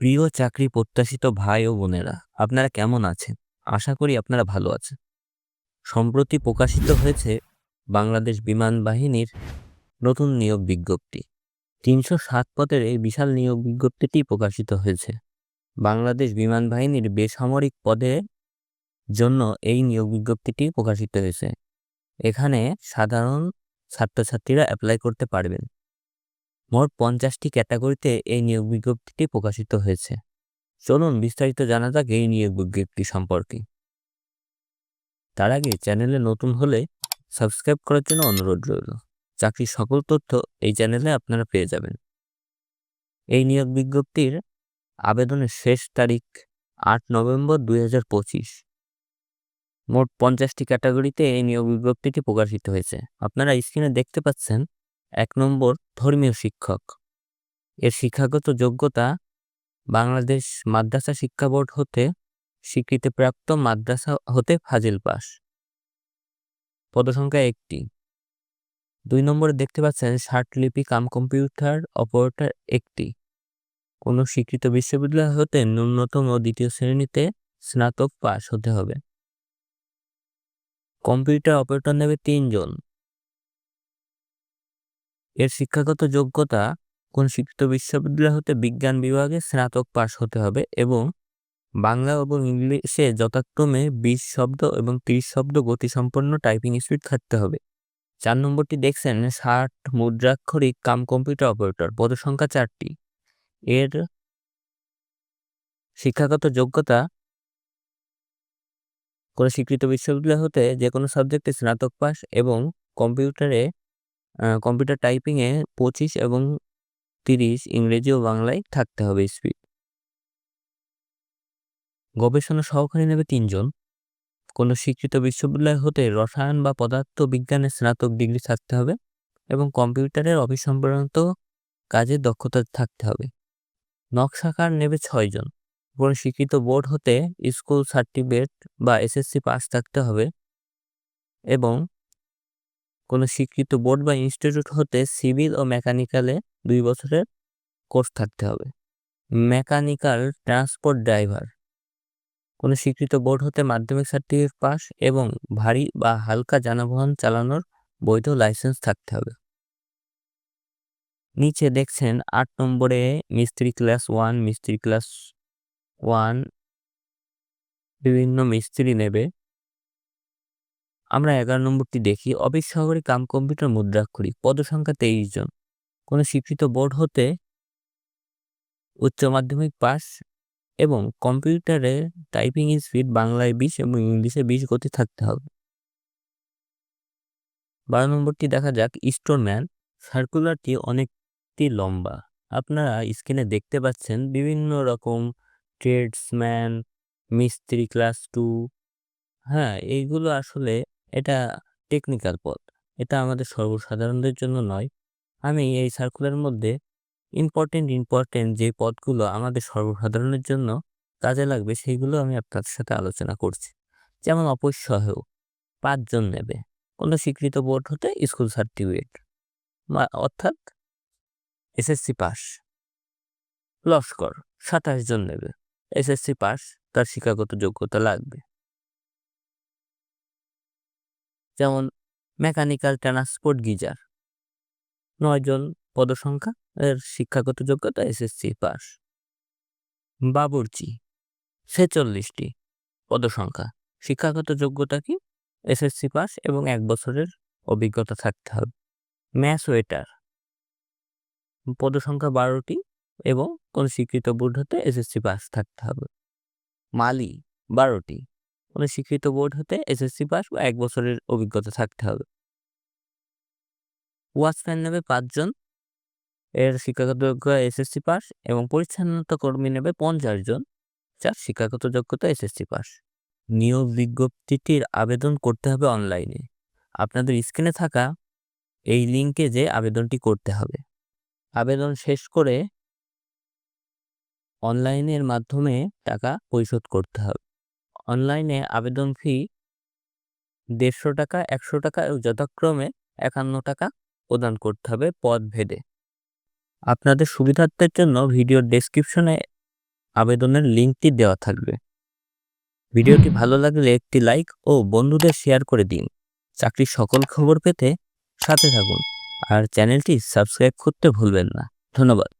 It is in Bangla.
প্রিয় চাকরি প্রত্যাশিত ভাই ও বোনেরা, আপনারা কেমন আছেন? আশা করি আপনারা ভালো আছেন। সম্প্রতি প্রকাশিত হয়েছে বাংলাদেশ বিমান বাহিনীর নতুন নিয়োগ বিজ্ঞপ্তি। ৩০৭ পদের এই বিশাল নিয়োগ বিজ্ঞপ্তিটি প্রকাশিত হয়েছে। বাংলাদেশ বিমান বাহিনীর বেসামরিক পদের জন্য এই নিয়োগ বিজ্ঞপ্তিটি প্রকাশিত হয়েছে। এখানে সাধারণ ছাত্রছাত্রীরা অ্যাপ্লাই করতে পারবেন। মোট ৫০টি ক্যাটাগরিতে এই নিয়োগ বিজ্ঞপ্তিটি প্রকাশিত হয়েছে। চলুন বিস্তারিত জানা যাক এই নিয়োগ বিজ্ঞপ্তি সম্পর্কে। তার আগে চ্যানেলে নতুন হলে সাবস্ক্রাইব করার জন্য অনুরোধ রইল। চাকরির সকল তথ্য এই চ্যানেলে আপনারা পেয়ে যাবেন। এই নিয়োগ বিজ্ঞপ্তির আবেদনের শেষ তারিখ ৮ নভেম্বর ২০২৫। মোট ৫০টি ক্যাটাগরিতে এই নিয়োগ বিজ্ঞপ্তিটি প্রকাশিত হয়েছে। আপনারা স্ক্রিনে দেখতে পাচ্ছেন ১ নম্বর ধর্মীয় শিক্ষক। এর শিক্ষাগত যোগ্যতা বাংলাদেশ মাদ্রাসা শিক্ষা বোর্ড হতে স্বীকৃতিপ্রাপ্ত মাদ্রাসা হতে ফাজিল পাস। পদসংখ্যা ১টি। ২ নম্বরে দেখতে পাচ্ছেন ষাটলিপি কাম কম্পিউটার অপারেটর ১টি। কোনো স্বীকৃত বিশ্ববিদ্যালয় হতে ন্যূনতম ২য় শ্রেণীতে স্নাতক পাস হতে হবে। কম্পিউটার অপারেটর নেবে ৩ জন। এর শিক্ষাগত যোগ্যতা কোন স্বীকৃত বিশ্ববিদ্যালয় হতে বিজ্ঞান বিভাগে স্নাতক পাস হতে হবে এবং বাংলা এবং ইংলিশে যথাক্রমে ২০ শব্দ এবং ৩০ শব্দ গতিসম্পন্ন টাইপিং স্পিড থাকতে হবে। ৪ নম্বরটি দেখছেন ৬০ মুদ্রাক্ষরিক কাম কম্পিউটার অপারেটর। পদসংখ্যা ৪টি। এর শিক্ষাগত যোগ্যতা কোনো স্বীকৃত বিশ্ববিদ্যালয় হতে যে কোনো সাবজেক্টে স্নাতক পাস এবং কম্পিউটার টাইপিংয়ে ২৫ এবং ৩০ ইংরেজি ও বাংলায় থাকতে হবে স্পিড। গবেষণা সহকারী নেবে ৩ জন। কোনো স্বীকৃত বিশ্ববিদ্যালয় হতে রসায়ন বা পদার্থ বিজ্ঞানে স্নাতক ডিগ্রি থাকতে হবে এবং কম্পিউটারের অফিস সম্পাদনত কাজে দক্ষতা থাকতে হবে। নকশাকার নেবে ৬ জন। কোনো স্বীকৃত বোর্ড হতে স্কুল সার্টিফিকেট বা এসএসসি পাস থাকতে হবে এবং কোনো স্বীকৃত বোর্ড বা ইনস্টিটিউট হতে সিভিল ও মেকানিক্যালে ২ বছরের কোর্স থাকতে হবে। Mechanical transport driver. কোনো স্বীকৃত বোর্ড হতে মাধ্যমিক সার্টিফিকেট পাস এবং ভারী বা হালকা যানবাহন চালানোর বৈধ লাইসেন্স থাকতে হবে। নিচে দেখছেন ৮ নম্বরে মিস্ত্রি ক্লাস 1, মিস্ত্রি ক্লাস 1 বিভিন্ন মিস্ত্রি নেবে। আমরা ১১ নম্বরটি দেখি অফিস সহকারী কাম কম্পিউটার মুদ্রাক্ষরিক। পদসংখ্যা ২৩ জন। কোনো স্বীকৃত বোর্ড হতে উচ্চ মাধ্যমিক পাস এবং কম্পিউটারে টাইপিং স্পিড বাংলায় ২০ এবং ইংলিশে ২০ গতি থাকতে হবে। ১২ নম্বরটি দেখা যাক স্টোরম্যান। সার্কুলারটি অনেকটি লম্বা। আপনারা স্ক্রিনে দেখতে পাচ্ছেন বিভিন্ন রকম ট্রেডসম্যান, মিস্ত্রি ক্লাস 2। এইগুলো আসলে এটা টেকনিক্যাল পদ। এটা আমাদের সর্বসাধারণদের জন্য নয়। আমি এই সার্কুলারের মধ্যে ইম্পর্টেন্ট যে পদগুলো আমাদের সর্বসাধারণের জন্য কাজে লাগবে সেইগুলো আমি আপনাদের সাথে আলোচনা করছি। যেমন অফিস সহায়ক ৫ জন নেবে। কোনো স্বীকৃত বোর্ড হতে স্কুল সার্টিফিকেট অর্থাৎ এসএসসি পাস। লস্কর ২৭ জন নেবে। এসএসসি পাস, তার শিক্ষাগত যোগ্যতা লাগবে। যেমন মেকানিক্যাল ট্রান্সপোর্ট গিজার ৯ জন। পদসংখ্যা, এর শিক্ষাগত যোগ্যতা এসএসসি পাস। বাবুর্চি ৪৬টি। পদসংখ্যা, শিক্ষাগত যোগ্যতা কি? এসএসসি পাস এবং ১ বছরের অভিজ্ঞতা থাকতে হবে। ম্যাচ ওয়েটার পদসংখ্যা ১২টি এবং কোন স্বীকৃত বোর্ড হতে এসএসসি পাস থাকতে হবে। মালি ১২টি। কোন স্বীকৃত বোর্ড হতে এসএসসি পাস বা ১ বছরের অভিজ্ঞতা থাকতে হবে। ওয়াচম্যান নেবে ৫ জন। এর শিক্ষাগত যোগ্যতা এসএসসি পাস এবং পরিচ্ছন্নতা কর্মী নেবে ৫০ জন, যার শিক্ষাগত যোগ্যতা এসএসসি পাস। নিয়োগ বিজ্ঞপ্তিটির আবেদন করতে হবে অনলাইনে। আপনাদের স্ক্রিনে থাকা এই লিঙ্কে যে আবেদনটি করতে হবে। আবেদন শেষ করে অনলাইনের মাধ্যমে টাকা পরিশোধ করতে হবে। অনলাইনে আবেদন ফি ১৫০ টাকা, ১০০ টাকা এবং যথাক্রমে ৫১ টাকা প্রদান করতে হবে পদ ভেদে। আপনাদের সুবিধার্থের জন্য ভিডিওর ডেসক্রিপশনে আবেদনের লিঙ্কটি দেওয়া থাকবে। ভিডিওটি ভালো লাগলে একটি লাইক ও বন্ধুদের শেয়ার করে দিন। চাকরির সকল খবর পেতে সাথে থাকুন আর চ্যানেলটি সাবস্ক্রাইব করতে ভুলবেন না। ধন্যবাদ।